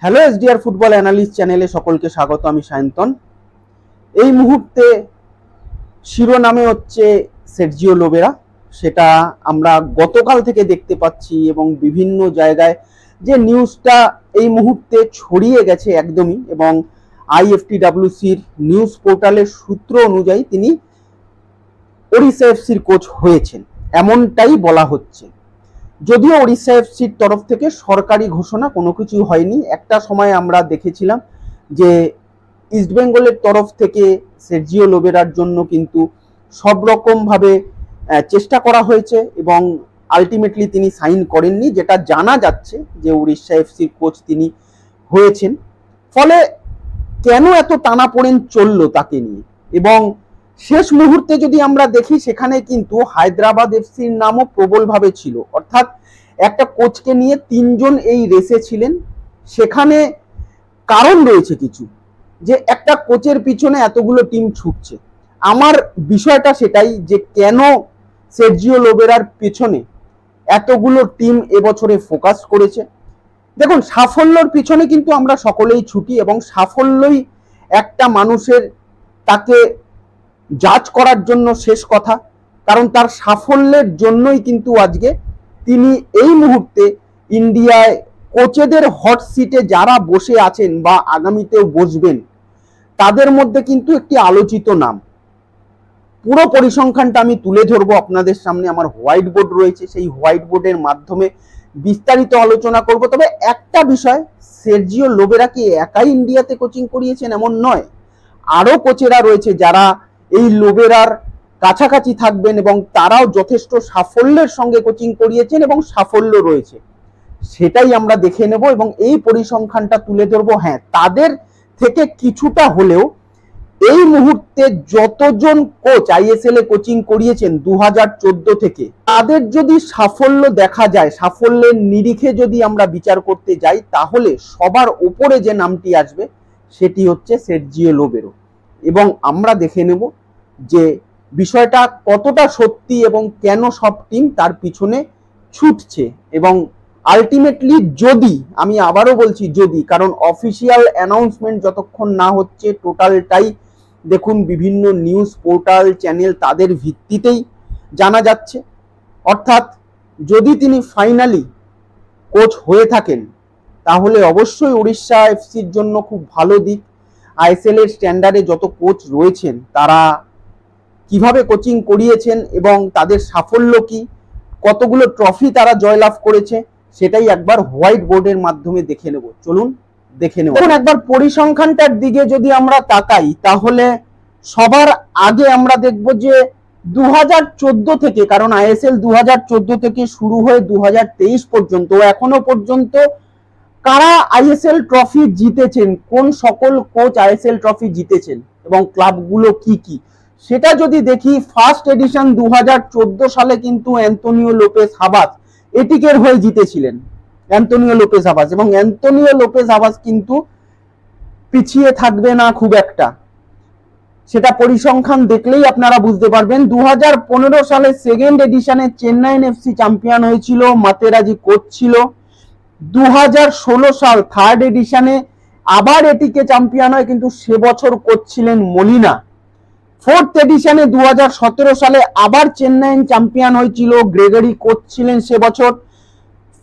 Hello SDR football analyst চ্যানেলে সকলকে স্বাগত। আমি সায়ন্তন। এই মুহূর্তে শিরোনামে হচ্ছে সের্জিও লোবেরা, সেটা আমরা গতকাল থেকে দেখতে পাচ্ছি এবং বিভিন্ন জায়গায় যে নিউজটা এই মুহূর্তে ছড়িয়ে গেছে একদমই, এবং আইএফটিডব্লিউসির নিউজ পোর্টালের সূত্র অনুযায়ী তিনি ওড়িশা এফসির কোচ হয়েছেন, এমনটাই বলা হচ্ছে। যদিও ওড়িশা এফসির তরফ থেকে সরকারি ঘোষণা কোনো কিছু হয়নি। একটা সময় আমরা দেখেছিলাম যে ইস্টবেঙ্গলের তরফ থেকে সের্জিও লোবেরার জন্য কিন্তু সব রকমভাবে চেষ্টা করা হয়েছে এবং আলটিমেটলি তিনি সাইন করেননি, যেটা জানা যাচ্ছে যে ওড়িশা এফসির কোচ তিনি হয়েছেন। ফলে কেন এত টানাপোড়েন চললো তাকে নিয়ে, এবং শেষ মুহূর্তে যদি আমরা দেখি সেখানে কিন্তু হায়দ্রাবাদ এফসির নামও প্রবলভাবে ছিল। অর্থাৎ একটা কোচকে নিয়ে তিনজন এই রেসে ছিলেন। সেখানে কারণ রয়েছে কিছু, যে একটা কোচের পিছনে এতগুলো টিম ছুটছে। আমার বিষয়টা সেটাই, যে কেন সের্জিও লোবেরার পেছনে এতগুলো টিম এবছরে ফোকাস করেছে। দেখুন, সাফল্যর পিছনে কিন্তু আমরা সকলেই ছুটি, এবং সাফল্যই একটা মানুষের তাকে জাজ করার জন্য শেষ কথা। কারণ তার সাফল্যের জন্যই কিন্তু আজকে তিনি এই মুহূর্তে ইন্ডিয়ায় কোচেদের হট সিটে যারা বসে আছেন বা আগামীতেও বসবেন, তাদের মধ্যে কিন্তু একটি আলোচিত নাম। পুরো পরিসংখ্যানটা আমি তুলে ধরবো আপনাদের সামনে। আমার হোয়াইট বোর্ড রয়েছে, সেই হোয়াইট বোর্ডের মাধ্যমে বিস্তারিত আলোচনা করব। তবে একটা বিষয়, সের্জিও লোবেরা কি একাই ইন্ডিয়াতে কোচিং করিয়েছেন এমন নয়, আরো কোচেরা রয়েছে যারা এই লোবেরার কাছাকাছি থাকবেন এবং তারাও যথেষ্ট সাফল্যের সঙ্গে কোচিং করিয়েছেন এবং সাফল্য রয়েছে, সেটাই আমরা দেখে নেব এবং এই পরিসংখ্যানটা তুলে ধরবো। হ্যাঁ, তাদের থেকে কিছুটা হলেও এই মুহূর্তে যতজন কোচ আইএসএল এ কোচিং করিয়েছেন 2014 থেকে, তাদের যদি সাফল্য দেখা যায়, সাফল্যের নিরিখে যদি আমরা বিচার করতে যাই, তাহলে সবার উপরে যে নামটি আসবে সেটি হচ্ছে সের্জিও লোবেরা। এবং আমরা দেখে নেব যে বিষয়টা কতটা সত্যি এবং কেন সব টিম তার পিছনে ছুটছে। এবং আলটিমেটলি যদি, আমি আবারও বলছি যদি, কারণ অফিসিয়াল অ্যানাউন্সমেন্ট যতক্ষণ না হচ্ছে টোটালটাই দেখুন বিভিন্ন নিউজ পোর্টাল চ্যানেল তাদের ভিত্তিতেই জানা যাচ্ছে। অর্থাৎ যদি তিনি ফাইনালি কোচ হয়ে থাকেন, তাহলে অবশ্যই ওড়িশা এফসির জন্য খুব ভালো দিক। আইএসএল এর স্ট্যান্ডার্ডে যত কোচ রয়েছেন তারা কিভাবে কোচিং করিয়েছেন এবং তাদের সাফল্য কি, কতগুলো ট্রফি তারা জয়লাভ করেছে, সেটাই একবার হোয়াইট বোর্ডের মাধ্যমে দেখে নেব। চলুন দেখে নেব। এখন একবার পরিসংখ্যানটার দিকে যদি আমরা তাকাই, তাহলে সবার আগে আমরা দেখব যে 2014 থেকে, কারণ আইএসএল 2014 থেকে শুরু হয়ে 2023 পর্যন্ত, এখনো পর্যন্ত কারা আইএসএল ট্রফি জিতেছেন, কোন সকল কোচ আইএসএল ট্রফি জিতেছেন এবং ক্লাবগুলো কি কি, সেটা যদি দেখি, ফার্স্ট এডিশন 2014 সালে কিন্তু অ্যান্তোনিও লোপেজ হাবাস এটিকের হয়ে জিতেছিলেন অ্যান্তোনিও লোপেজ হাবাস, এবং অ্যান্তোনিও লোপেজ হাবাস কিন্তু পিছিয়ে থাকবে না খুব একটা, সেটা পরিসংখ্যান দেখলেই আপনারা বুঝতে পারবেন। 2015 সালে সেকেন্ড এডিশনে চেন্নাইন এফসি চ্যাম্পিয়ন হয়েছিল, মাতেরাজি কোচ ছিল। 2016 সাল থার্ড এডিশনে আবার এটিকে চ্যাম্পিয়ন হয়, কিন্তু সে বছর কোচ ছিলেন মলিনা। ফোর্থ এডিশনে 2017 সালে আবার চেন্নাইন চ্যাম্পিয়ন হয়েছিল, গ্রেগরি কোচ ছিলেন সে বছর।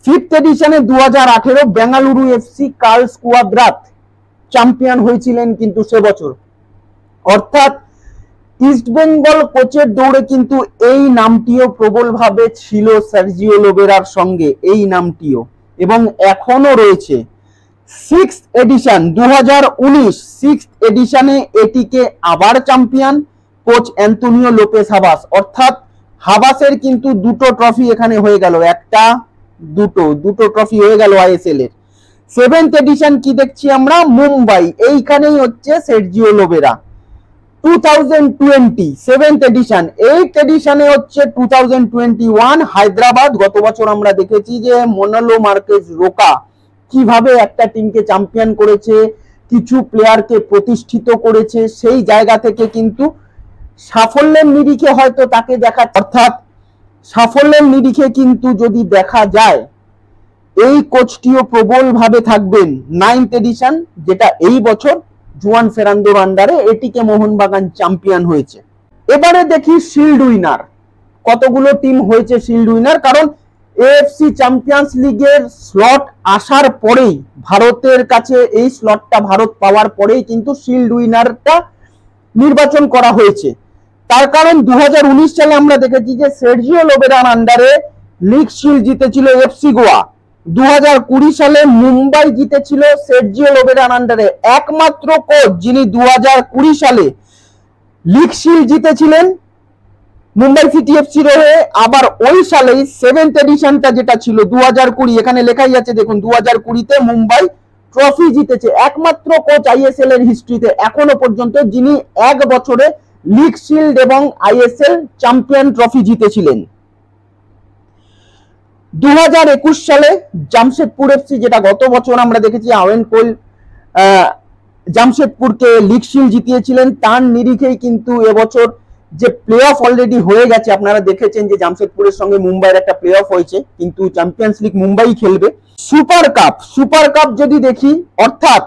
ফিফথ এডিশনে 2018 Bengaluru FC Carles Cuadrat champion হয়েছিলেন কিন্তু সে বছর। অর্থাৎ ইস্টবেঙ্গল কোচের দৌড়ে কিন্তু এই নামটিও প্রবলভাবে ছিল সের্জিও লোবেরার সঙ্গে, এই নামটিও, এবং এখনো রয়েছে। সিক্সথ এডিশন 2019 সিক্সথ এডিশনে এটিকে আবার champion coach Antonio Lopez Habas. অর্থাৎ হাবাসের কিন্তু দুটো ট্রফি এখানে হয়ে গেল, একটা দুটো ট্রফি হয়ে গেল আইএসএল এর। সেভেন্থ এডিশন কি দেখছি আমরা, মুম্বাই, এইখানেই হচ্ছে Sergio Lobera. 2020 seventh edition. Eighth এডিশনে হচ্ছে 2021 হায়দ্রাবাদ। গত বছর আমরা দেখেছি যে মোনালো মার্কেজ রোকা কিভাবে একটা টিমকে চ্যাম্পিয়ন করেছে, কিছু প্লেয়ারকে প্রতিষ্ঠিত করেছে, সেই জায়গা থেকে কিন্তু সাফল্যের নিরিখে হয়তো তাকে দেখা, অর্থাৎ সাফল্যের নিরিখে কিন্তু যদি দেখা যায় এই কোচটিও প্রবলভাবে থাকবেন 9th এডিশন, যেটা এই বছর জুয়ান ফেরান্দোর আন্ডারে এটিকে মোহনবাগান চ্যাম্পিয়ন হয়েছে। এবারে দেখি শিল্ড উইনার, কতগুলো টিম হয়েছে শিল্ড উইনার, কারণ এএফসি চ্যাম্পিয়ন্স লিগের স্লট আসার পরেই, ভারতের কাছে এই স্লটটা ভারত পাওয়ার পরেই কিন্তু শিল্ড উইনারটা নির্বাচন করা হয়েছে। তার কারণ 2019 সালে আমরা দেখেছি যে সার্জিও লোবেরার আন্ডারে লিগ শিল্ড জিতেছিল এফসি গোয়া। 2020 সালে মুম্বাই জিতেছিল সার্জিও লোবেরার আন্ডারে। একমাত্র কোচ যিনি 2020 সালে লিগ শিল্ড জিতেছিলেন মুম্বাই সিটি এফসির হয়ে, আবার ওই সালেই 7th এডিশনটা যেটা ছিল 2020, এখানে লেখাই আছে দেখুন 2020-তে মুম্বাই ট্রফি জিতেছে। একমাত্র কোচ আইএসএল এর হিস্ট্রিতে এখনো পর্যন্ত যিনি এক বছরে লিগ শিল্ড এবং আইএসএল চ্যাম্পিয়ন ট্রফি জিতেছিলেন। 2021 সালে জামশেদপুর এফসি, যেটা গত বছর আমরা দেখেছি আওয়েন কোল জামশেদপুরকে লিগ শিল্ড জিতিয়েছিলেন, তার নিরিখেই কিন্তু এবছর যে প্লে অফ অলরেডি হয়ে গেছে, আপনারা দেখেছেন যে জামশেদপুরের সঙ্গে মুম্বাইয়ের একটা প্লে অফ হয়েছে, কিন্তু চ্যাম্পিয়ন্স লিগ মুম্বাই খেলবে। সুপার কাপ যদি দেখি, অর্থাৎ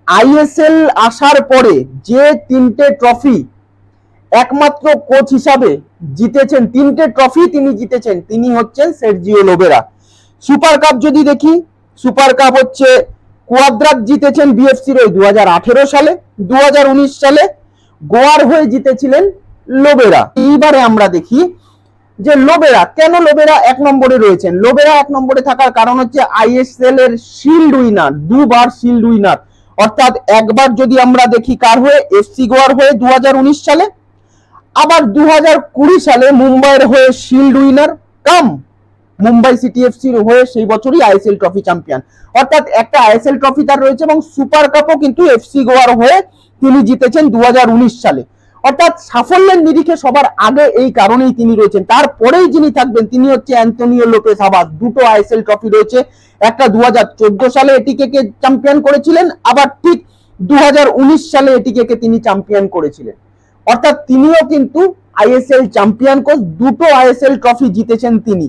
আইএসএল আসার পরে যে 3টে ট্রফি একমাত্র কোচ হিসাবে জিতেছেন, 3টে ট্রফি তিনি জিতেছেন, তিনি হচ্ছেন সার্জিও লোবেরা। সুপার কাপ যদি দেখি, সুপার কাপ হচ্ছে কোয়াদ্রাত জিতেছেন বিএফসির 2018 সালে, 2019 সালে গোয়ার হয়ে জিতেছিলেন লোবেরা। এইবারে আমরা দেখি যে লোবেরা কেন লোবেরা 1 নম্বরে রয়েছেন। লোবেরা 1 নম্বরে থাকার কারণ হচ্ছে আইএসএল এর শিল্ড উইনার, 2 বার শিল্ড উইনার। অর্থাৎ একবার যদি আমরা দেখি কার হয়ে, এফসি গোয়ার হয়ে 2019 সালে, আবার 2020 সালে মুম্বাইয়ের হয়ে শিল্ড উইনার, কাম মুম্বাই সিটি এফসির হয়ে সেই বছরই আইএসএল ট্রফি চ্যাম্পিয়ন। অর্থাৎ একটা আইএসএল ট্রফি তার রয়েছে, এবং সুপার কাপও কিন্তু এফসি গোয়ার হয়ে তিনি জিতেছেন 2019 সালে। অর্থাৎ সাফল্যের নিরিখে সবার আগে এই কারণেই তিনি রয়েছেন। তারপরেই যিনি থাকবেন তিনি হচ্ছে অ্যান্তোনিও লোপেস হাবাস। 2টো আইএসএল ট্রফি রয়েছে, একটা 2014 সালে এটিকে চ্যাম্পিয়ন করেছিলেন, আবার ঠিক 2019 সালে এটিকে তিনি চ্যাম্পিয়ন করেছিলেন। অর্থাৎ তিনিও কিন্তু আইএসএল চ্যাম্পিয়ন কোচ, 2টো আইএসএল ট্রফি জিতেছেন তিনি।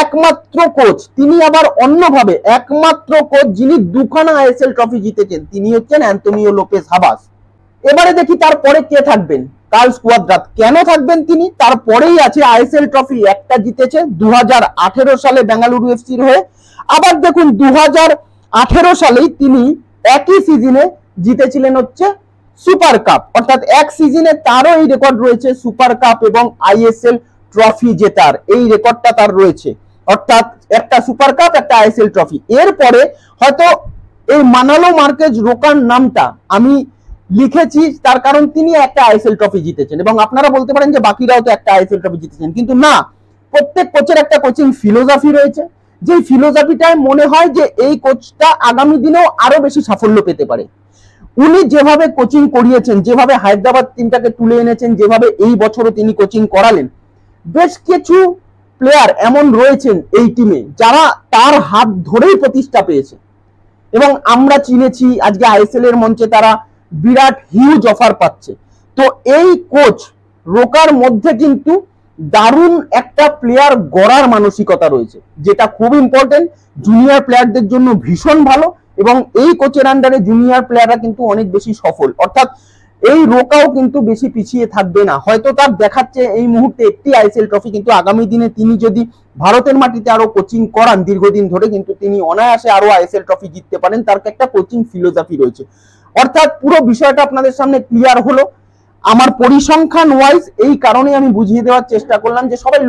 একমাত্র কোচ তিনি, আবার অন্যভাবে একমাত্র কোচ যিনি 2খানা আইএসএল ট্রফি জিতেছেন, তিনি হচ্ছেন অ্যান্তোনিও লোপেস হাবাস। এবারে দেখি তারপরে কে থাকবেন, কার্লস কোয়াদ্রাত। কেন থাকবেন তিনি? তারপরেই আছে আইএসএল ট্রফি, একটা জিতেছে 2018 সালে বেঙ্গালুরু এফসির হয়ে। আবার দেখুন 2018 সালেই তিনি একই সিজনে জিতেছিলেন হচ্ছে সুপার কাপ। অর্থাৎ এক সিজনে তারও এই রেকর্ড রয়েছে, সুপার কাপ এবং আইএসএল ট্রফি জেতার এই রেকর্ডটা তার রয়েছে। অর্থাৎ একটা সুপার কাপ, একটা আইএসএল ট্রফি। এরপরে হয়তো এই মানালো মার্কেজ রোকার নামটা আমি লিখেছি তার কারণ তিনি একটা আইএসএল ট্রফি জিতেছেন, এবং আপনারা বলতে পারেন যে বাকিরাও তো একটা আইএসএল ট্রফি জিতেছেন, কিন্তু না, প্রত্যেক কোচের একটা কোচিং ফিলোসফি রয়েছে, যে ফিলোসফিটায় মনে হয় যে এই কোচটা আগামী দিনেও আরো বেশি সাফল্য পেতে পারে। উনি যেভাবে কোচিং করিয়েছেন, যেভাবে হায়দ্রাবাদ টিমটাকে তুলে এনেছেন, যেভাবে এই বছরও তিনি কোচিং করালেন, বেশ কিছু প্লেয়ার এমন রয়েছেন এই টিমে যারা তার হাত ধরেই প্রতিষ্ঠা পেয়েছে, এবং আমরা চিনেছি আজকে আইএসএল এর মঞ্চে তারা বিরাট হিউজ অফার পাচ্ছে। তো এই কোচ রোকার মধ্যে কিন্তু দারুণ একটা প্লেয়ার গড়ার মানসিকতা রয়েছে, যেটা খুব ইম্পর্টেন্ট, জুনিয়র প্লেয়ারদের জন্য ভীষণ ভালো, এবং এই কোচের আন্ডারে জুনিয়র প্লেয়াররা কিন্তু অনেক বেশি সফল। অর্থাৎ এই রোকাও কিন্তু বেশি পিছিয়ে থাকবে না। হয়তো তার দেখাচ্ছে এই মুহূর্তে একটি আইএসএল ট্রফি, কিন্তু আগামী দিনে তিনি যদি ভারতের মাটিতে আরো কোচিং করান দীর্ঘদিন ধরে, কিন্তু তিনি অনায়াসে আরো আইএসএল ট্রফি জিততে পারেন। তার একটা কোচিং ফিলোসফি রয়েছে। অর্থাৎ পুরো বিষয়টা আপনাদের সামনে ক্লিয়ার হলো। আমার পরিসংখ্যান ওয়াইজ এই কারণে আমি বুঝিয়ে দেওয়ার চেষ্টা করলাম যে সবাই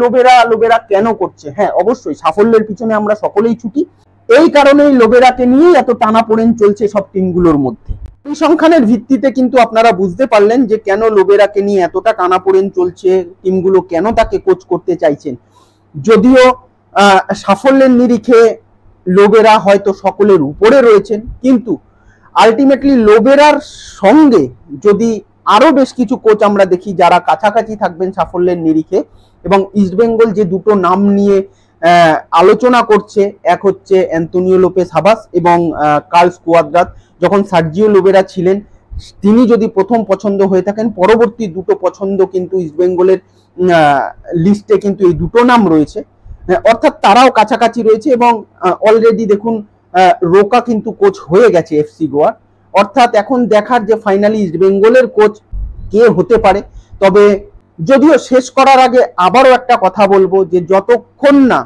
লোবেরা কেন করছে। হ্যাঁ, অবশ্যই সাফল্যের পিছনে আমরা সকলেই ছুটি, এই কারণেই লোবেরাকে নিয়ে এত টানাপোড়েন চলছে সব টিমগুলোর মধ্যে। পরিসংখ্যানের ভিত্তিতে কিন্তু আপনারা বুঝতে পারলেন যে কেন লোবেরাকে নিয়ে এতটা টানাপোড়েন চলছে, টিমগুলো কেন তাকে কোচ করতে চাইছেন। যদিও সাফল্যের নিরিখে লোবেরা হয়তো সকলের উপরে রয়েছেন, কিন্তু আলটিমেটলি লোবেরার সঙ্গে যদি আরো বেশ কিছু কোচ আমরা দেখি যারা কাছাকাছি থাকবেন সাফল্যের নিরিখে, এবং ইস্টবেঙ্গল যে 2টো নাম নিয়ে আলোচনা করছে, এক হচ্ছে অ্যান্তোনিও লোপেস হাবাস এবং কার্লস কোয়াদ্রাত। যখন সার্জিও লোবেরা ছিলেন তিনি যদি প্রথম পছন্দ হয়ে থাকেন, পরবর্তী 2টো পছন্দ কিন্তু ইস্টবেঙ্গলের লিস্টে কিন্তু এই 2টো নাম রয়েছে। অর্থাৎ তারাও কাছাকাছি রয়েছে এবং অলরেডি দেখুন রোকা কিন্তু কোচ হয়ে গেছে এফসি গোয়া। অর্থাৎ এখন দেখার যে ফাইনালি ইস্ট বেঙ্গলের কোচ কে হতে পারে। তবে যদিও শেষ করার আগে আবারও একটা কথা বলবো যে যতক্ষণ না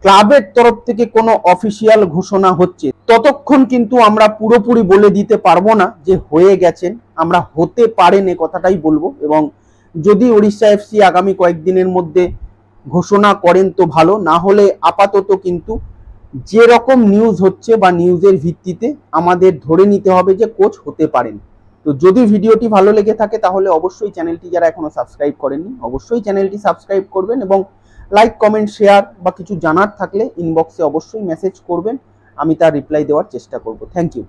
ক্লাবের তরফ থেকে কোনো অফিসিয়াল ঘোষণা হচ্ছে ততক্ষণ কিন্তু আমরা পুরোপুরি বলে দিতে পারবো না যে হয়ে গেছেন, আমরা হতে পারেন এ কথাটাই বলবো। এবং যদি উড়িষ্যা এফসি আগামী কয়েকদিনের মধ্যে ঘোষণা করেন তো ভালো, না হলে আপাতত কিন্তু যে রকম নিউজ হচ্ছে বা নিউজের ভিত্তিতে আমাদের ধরে নিতে হবে যে কোচ হতে পারেন। তো যদি ভিডিওটি ভালো লেগে থাকে তাহলে অবশ্যই চ্যানেলটি যারা এখনো সাবস্ক্রাইব করেননি অবশ্যই চ্যানেলটি সাবস্ক্রাইব করবেন এবং লাইক কমেন্ট শেয়ার বা কিছু জানার থাকলে ইনবক্সে অবশ্যই মেসেজ করবেন, আমি তার রিপ্লাই দেওয়ার চেষ্টা করব। Thank you.